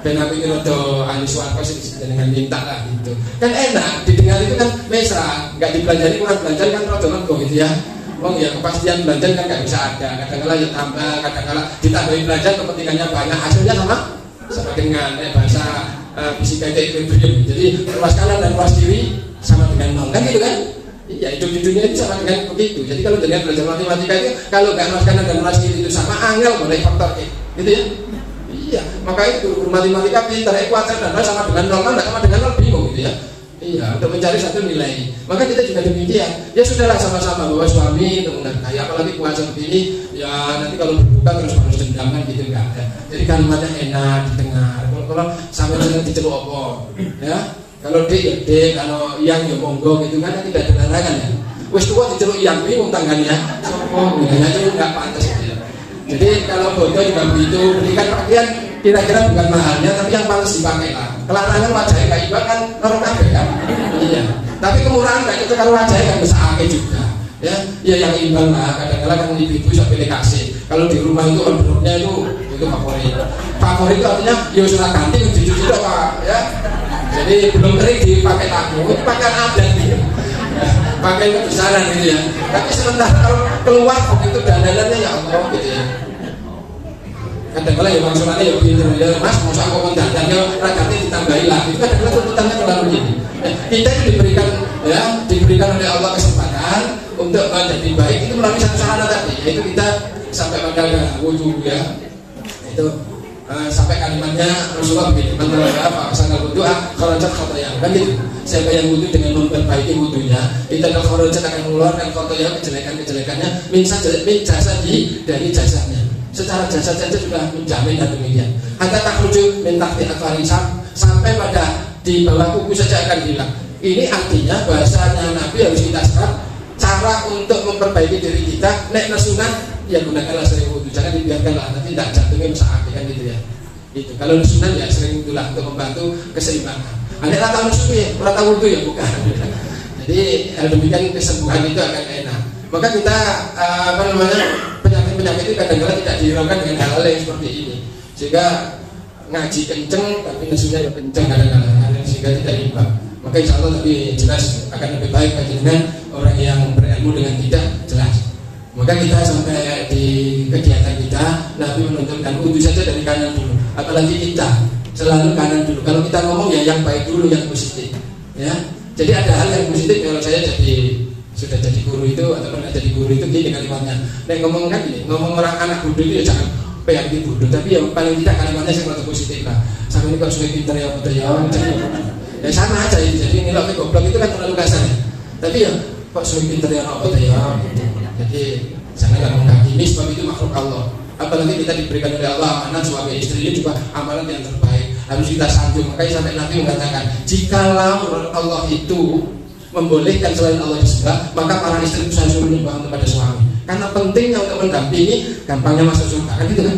Dan aku ini rodo ahli suarco sih dengan minta lah gitu. Kan enak, didengar itu kan mesra, nggak dibelanjani kurang belanjani kan rodo lego gitu ya. Oh ya kepastian belanja kan nggak bisa ada. Kadang-kadang ya tambah, kadang-kadang ditambahin belanja kepentingannya banyak, hasilnya sama dengan bahasa fisika itu equilibrium. Jadi ruas kanan dan ruas kiri sama dengan 0 kan gitu kan? Iya, hidup di dunia itu sama dengan begitu. Jadi kalau dengan belajar matematika itu kalau nggak ruas kanan dan ruas kiri itu sama, angel boleh faktor gitu ya. Iya, maka itu guru matematika pintar, ekuator dan sama dengan 0 kan nggak sama dengan 0 bingung gitu ya. Iya, untuk mencari satu nilai. Maka kita juga demikian. Ya sudahlah sama-sama bahwa suami untuk menafkahi, apalagi puasa begini, ya nanti kalau berbuka terus harus dendam kan gitu enggak ada. Jadi kalimatnya enak didengar. Kalau sampai dengan diceluk apa, ya. Kalau D ya D, kalau yang ya monggo gitu kan tidak ada larangan ya. Wes tua diceluk yang bingung tangannya. Sopo, bilangnya itu enggak pantas gitu ya. Jadi kalau bodoh juga begitu, berikan pakaian kira-kira bukan mahalnya, tapi yang paling dipakai lah. Kelarangan wajahnya kayak ibarat kan norok kabeh kan. Iya. Tapi kemurahan kayak itu kalau wajahnya kan bisa akeh juga. Ya, ya yang imbang lah. Kadang-kadang kan ibu-ibu bisa pilih kasih. Kalau di rumah itu ordernya itu favorit. Favorit itu artinya ya sudah ganti cuci-cuci dong Pak. Ya. Jadi belum kering dipakai tamu, itu pakaian adat gitu. Pakai kebesaran gitu ya. Tapi sementara kalau keluar begitu dandanannya ya Allah gitu ya. Kadang-kadang ya maksudnya ya pinter ya mas, masa aku mendadak ya rakyatnya ditambahin lah. Itu kadang-kadang tuntutannya terlalu gini. Kita itu diberikan oleh Allah kesempatan untuk menjadi baik itu melalui satu sarana tadi, yaitu kita sampai pada wudhu ya. Itu sampai kalimatnya Rasulullah begini, man ra'a fasana wudu'a kharajat khatayah. Kan gitu. Siapa yang wudhu dengan memperbaiki wudhunya, itu adalah kharajat akan mengeluarkan khatayah kejelekan-kejelekannya min jasadi dari jasanya. Secara jasad saja sudah menjamin dan demikian. Hatta takhruju min tahti atwarisam, sampai pada di bawah kuku saja akan hilang. Ini artinya bahasanya Nabi harus kita serap cara untuk memperbaiki diri kita. Nek nesunat ya gunakanlah sering wudhu, jangan dibiarkanlah nanti tidak jatuhnya sakit kan gitu ya. Itu kalau nesunat ya sering itulah untuk membantu keseimbangan. Ada rata nesunat ya, rata wudhu ya bukan. Jadi demikian kesembuhan itu akan enak. Maka kita penyakit itu kadang-kadang tidak dihiraukan dengan hal-hal yang seperti ini, sehingga ngaji kenceng tapi nesunya ya kenceng kadang-kadang sehingga tidak imbang. Maka insya Allah lebih jelas akan lebih baik bagi dengan orang yang berilmu dengan kita jelas. Maka kita sampai di kegiatan kita Nabi menunjukkan wudhu saja dari kanan dulu, apalagi kita selalu kanan dulu. Kalau kita ngomong ya yang baik dulu, yang positif ya. Jadi ada hal yang positif. Kalau saya sudah jadi guru itu atau pernah jadi guru itu gini kalimatnya. Nek ngomong kan gini, ngomong orang anak bodoh itu ya jangan pengen bodoh, tapi yang paling tidak kalimatnya yang positif lah. Sama ini kalau sudah pintar ya bodoh ya sama aja itu. Jadi nilai goblok itu kan terlalu kasar ya. Tapi ya kok sudah pintar ya bodoh ya. Jadi jangan menghakimi, sebab itu makhluk Allah. Apalagi kita diberikan oleh Allah amanat suami istri, ini juga amanat yang terbaik, harus kita sanjung. Makanya sampai Nabi mengatakan, jikalau Allah itu membolehkan selain Allah disembah, maka para istri itu harus menyembah kepada suami. Karena pentingnya untuk mendampingi, gampangnya masuk surga kan gitu kan.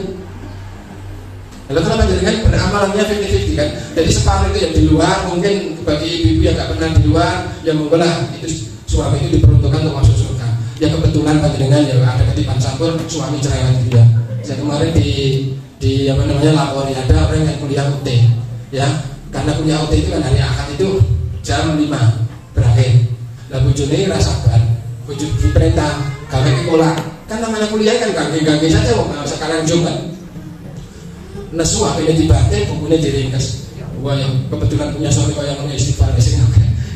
Lalu kenapa jadikan beramalannya 50-50 kan? Jadi separuh itu yang di luar, mungkin bagi ibu-ibu yang gak pernah di luar, yang menggolah itu suami itu diperuntukkan untuk masuk surga. Ya kebetulan panjenengan ya ada ketipan campur suami cerewet gitu ya. Saya kemarin di apa namanya lapor ya, ada orang yang kuliah UT ya, karena kuliah UT itu kan hari Ahad itu jam 5 berakhir. Lah bojone rasa sabar, bojo diperintah gawe sekolah. Kan namanya kuliah kan gangge-gangge saja wong sekarang Jumat. Nesu akhirnya dibanting, bukunya diringkas. Wah yang kebetulan punya suami kaya yang istighfar sing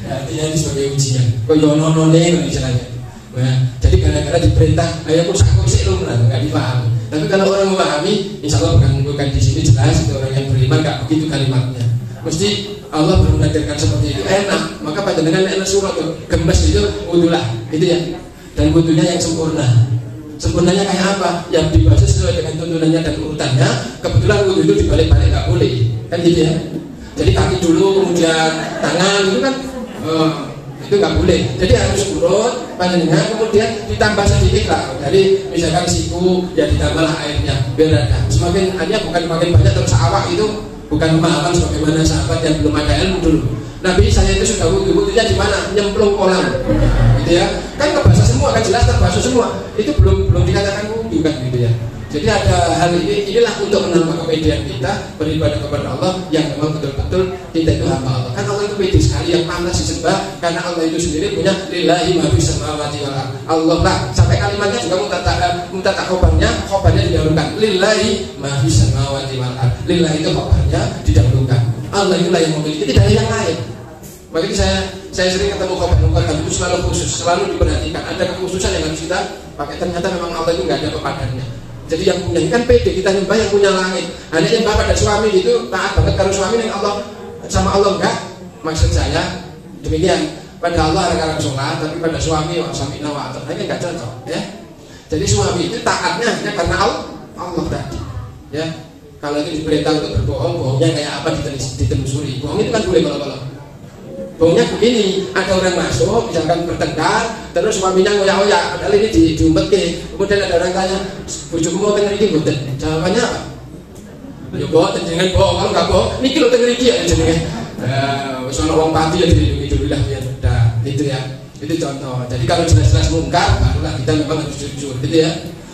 artinya ini sebagai ujian. Kaya ono-onone istilahnya. Nah, jadi kadang-kadang diperintah, ayo aku sih lu nggak dipahami. Tapi kalau orang memahami, insya Allah bukan di sini jelas itu orang yang beriman nggak begitu kalimatnya. Mesti Allah menakdirkan seperti itu enak. Maka panjenengan enak surat tuh gemes itu udulah, gitu ya. dan wudunya yang sempurna. Sempurnanya kayak apa? Yang dibaca sesuai dengan tuntunannya dan urutannya. Kebetulan wudu itu dibalik-balik nggak boleh, kan gitu ya. Jadi kaki dulu, kemudian tangan itu kan itu nggak boleh. Jadi harus urut, panjangnya, kemudian ditambah sedikit lah. Jadi misalkan siku, ya ditambahlah airnya biar ada. Semakin hanya bukan makin banyak terus awak itu bukan pemahaman sebagaimana sahabat yang belum ada ilmu dulu. Nabi saya itu sudah wudunya di mana? Nyemplung kolam, gitu ya. Kan kebasuh semua, kan jelas terbasuh semua. Itu belum dikatakan wudu kan, gitu ya. Jadi ada hal inilah untuk menambah kepedean kita beribadah kepada Allah yang memang betul-betul kita itu hamba Allah. Kan Allah itu pede sekali, yang pantas disembah karena Allah itu sendiri punya lillahi ma fis samawati wal ardh. Allah lah, sampai kalimatnya juga mutata khobarnya didahulukan. Lillahi ma fis samawati wal ardh. Lillahi itu khobarnya didahulukan. Allah itulah yang memiliki, tidak ada yang lain. Makanya saya sering ketemu khobar itu selalu khusus, selalu diperhatikan. Ada kekhususan yang harus kita pakai. Ternyata memang Allah itu nggak ada pepadannya. Jadi yang punya kan pede, kita nyembah yang punya langit. Hanya nyembah pada suami itu taat banget kalau suami yang Allah sama Allah enggak. Maksud saya demikian. Pada Allah ada sholat, tapi pada suami wasamina wa atar ini enggak cocok, ya. Jadi suami itu taatnya hanya karena Allah tadi, ya. Kalau itu diperintah untuk berbohong, bohongnya kayak apa ditelusuri. Bohong itu kan boleh kalau bohongnya begini, ada orang masuk, misalkan bertengkar, terus suaminya ngoyak-ngoyak, padahal ini diumpetke. Kemudian ada orang tanya, bojomu mau tengah iki mboten? Jawabannya apa? Ya boten, jangan bohong, kalau nggak bohong, niki lho tengah iki ya jenenge. Wis ana wong pati ya dilindungi dulu lah ya sudah, gitu ya. Itu contoh. Jadi kalau jelas-jelas mungkar, barulah kita memang harus jujur, gitu ya.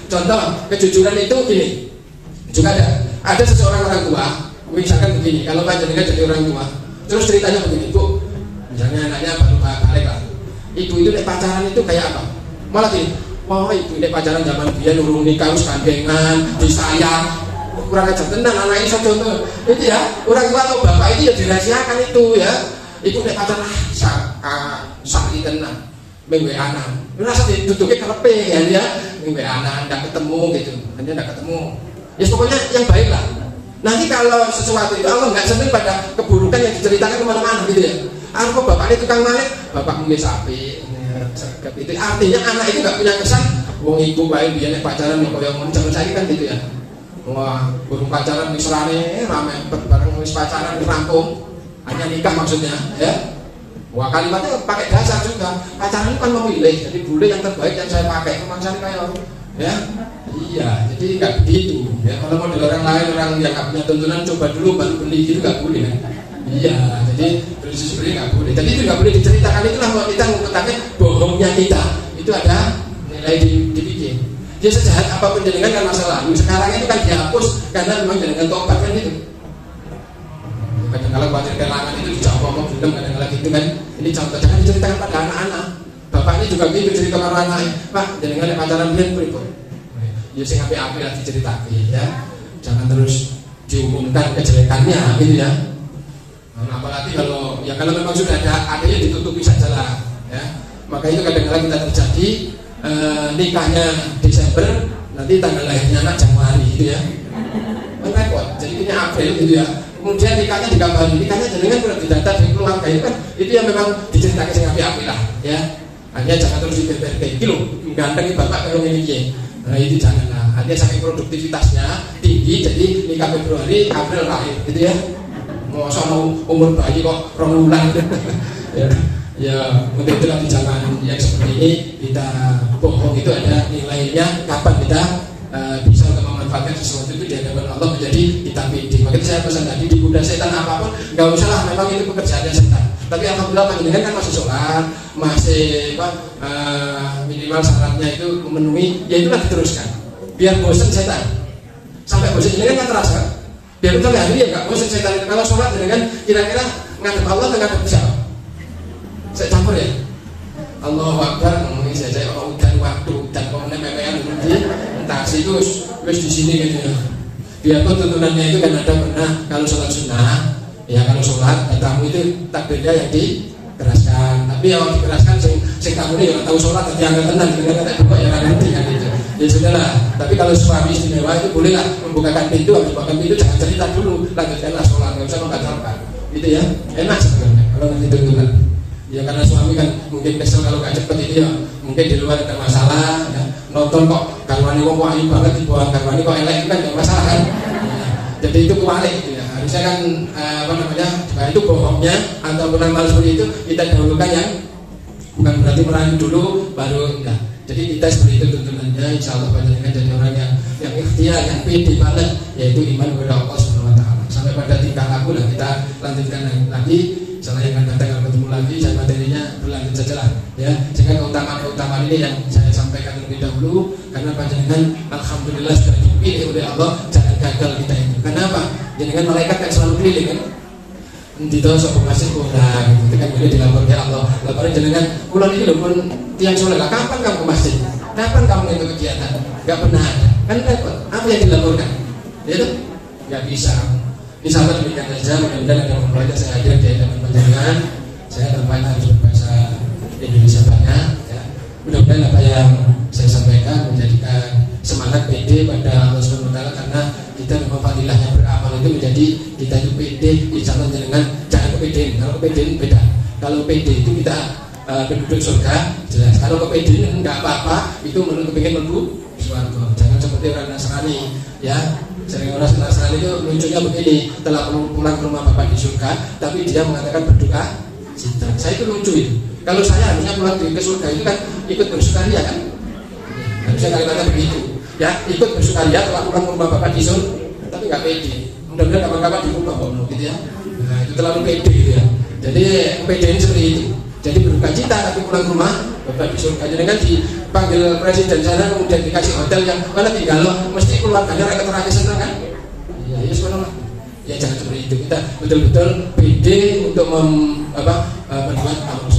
Contoh kejujuran itu gini, juga ada seseorang orang tua, misalkan begini, kalau panjenengan jadi orang tua, terus ceritanya begini, Bu. Misalnya anaknya baru balik lah. Ibu itu nek pacaran itu kayak apa? Malah gini, wah ibu nek pacaran zaman dia nurung nikah harus gandengan, disayang, kurang ajar tenan anak iso contoh. Itu ya, orang tua atau bapak itu ya dirahasiakan itu ya. Ibu nek pacaran sakit tenan, minggu anak. Rasa ditutuke kerepe ya, minggu anak ndak ketemu gitu, hanya ndak ketemu. Ya pokoknya yang baik lah. Nanti kalau sesuatu itu Allah nggak senang pada keburukan yang diceritakan kemana-mana gitu ya. Aku bapaknya tukang malik, bapak mungkin sapi, itu artinya anak itu nggak punya kesan. Wong ibu baik dia pacaran nih, kalau mau jangan saya kan gitu ya. Wah, burung pacaran misalnya ramai bareng wis pacaran rampung, hanya nikah maksudnya, ya. Wah kalimatnya pakai dasar juga. Pacaran itu kan memilih, jadi bule yang terbaik yang saya pakai memang saya kayak, ya. Iya, jadi nggak begitu. Ya kalau mau orang lain orang yang nggak punya tuntunan coba dulu baru beli gitu nggak boleh kan. Iya, jadi prinsip sebenarnya nggak boleh. Tapi itu nggak boleh diceritakan, itulah kalau kita mengetahui bohongnya kita itu ada nilai dibikin. Dia sejahat apapun jenengan kan masa lalu. Sekarang itu kan dihapus karena memang jenengan tobat kan itu. Kadang-kadang khawatir kehilangan itu dijawab ngomong film kadang-kadang gitu kan. Ini contoh jangan diceritakan pada anak-anak. Bapaknya juga gitu cerita ke anaknya, Pak jenengan ada pacaran dia berikut. Ya sing api-api lah diceritakan ya. Jangan terus diumumkan kejelekannya gitu ya. Nah, apalagi kalau memang sudah ada adanya ditutupi saja lah ya. Maka itu kadang-kadang kita terjadi nikahnya Desember, nanti tanggal lahirnya anak Januari gitu ya. Repot. Jadi ini April gitu ya. Kemudian nikahnya dikabari, nikahnya jenengan sudah didata di keluarga itu kan. Itu yang memang diceritakan sing api-api lah ya. Hanya jangan terus dibeber kayak gitu. Ganteng bapak kalau ini. Nah itu janganlah. Artinya saking produktivitasnya tinggi, jadi nikah Februari, April lahir gitu ya. Mau soal umur bayi kok romulan ya untuk itu nanti jangan yang seperti ini kita bohong itu ada nilainya kapan kita bisa untuk memanfaatkan sesuatu itu di hadapan Allah menjadi kita pede. Makanya saya pesan tadi di kuda setan apapun nggak usah lah, memang itu pekerjaannya setan. Tapi alhamdulillah panjenengan kan masih sholat, masih minimal syaratnya itu memenuhi, ya itulah diteruskan. Biar bosan setan, sampai bosan jenengan kan terasa. Biar betul hari ya nggak bosan setan. Kalau sholat jenengan kira-kira ngadep Allah atau ngadep siapa? Saya campur ya. Allahu Akbar, ngomongin saya udan waktu dan komennya memean nanti entah sih terus di sini gitu ya. Biarpun tuntunannya itu kan ada pernah kalau sholat sunnah, ya kalau sholat tamu itu takbirnya yang dikeraskan. Tapi yang dikeraskan sing tamu ini yang tahu sholat tapi agak tenang dengan kata buka yang nanti kan gitu. Ya sudahlah. Tapi kalau suami istimewa itu bolehlah membukakan pintu, habis bukakan pintu jangan cerita dulu, lanjutkanlah sholat, nggak usah membatalkan. Gitu ya, enak sebenarnya kalau nanti tuntunan. Ya karena suami kan mungkin kesel kalau nggak cepet itu ya mungkin di luar ada masalah ya. Nonton kok garwani wong kok ayu banget dibuang garwani kok elek kan enggak masalah kan ya. Jadi itu kebalik gitu ya, harusnya kan itu bohongnya ataupun amal seperti itu kita dahulukan yang bukan berarti merayu dulu baru ya. Jadi kita seperti itu tuntunannya, insya Allah panjenengan jadi orang yang ikhtiar, yang pede banget, yaitu iman kepada Allah Subhanahu Wa Taala. Sampai pada tingkah laku lah kita lanjutkan lagi. Misalnya yang akan datang kalau ketemu lagi, saya materinya berlanjut saja lah. Ya, sehingga keutamaan ini yang saya sampaikan lebih dahulu, karena panjenengan alhamdulillah sudah dipilih oleh Allah, jangan gagal kita itu. Kenapa? Jangan malaikat kan selalu keliling kan. Dito sok masih kurang gitu kan, boleh dilaporkan ya Allah. Laporan jenengan ulang ini loh pun tiang soleh lah. Kapan kamu ke masjid? Kapan kamu itu kegiatan? Gak pernah ada. Kan repot. Apa yang dilaporkan? Itu nggak bisa. Misalnya demikian saja. Mudah-mudahan ada pembelajaran saya hadir di hadapan panjenengan. Saya tampaknya harus berbahasa Indonesia banyak. Ya. Mudah-mudahan apa yang saya sampaikan menjadikan semangat PD pada Allah Subhanahu Wa Taala, karena kita memang fadilahnya beramal itu menjadi kita itu PD. Insya Allah jangan kepedean. Kalau kepedean beda. Kalau PD itu kita penduduk surga jelas. Kalau kepedean enggak apa-apa, itu menurut kepingin menuju surga. Jangan seperti orang Nasrani ya. Sering orang Nasrani itu lucunya begini, setelah pulang ke rumah bapak di surga, tapi dia mengatakan berduka cita. Saya itu lucu itu. Kalau saya harusnya pulang ke surga itu kan ikut bersukaria kan. Harusnya kalimatnya begitu. Ya, ikut bersukaria setelah pulang ke rumah bapak di surga, tapi nggak pede. Mudah-mudahan kapan-kapan diubah gitu ya. Nah, itu terlalu pede gitu ya. Jadi pede ini seperti itu. Jadi berduka cita tapi pulang ke rumah bapak di surga. Jadi kan dipanggil presiden sana, kemudian dikasih hotel yang mana tinggal mesti keluarganya rakyat terakhir senang kan? Ya, ya sebenarnya. Ya jangan seperti itu. Kita betul-betul pede untuk membuat amal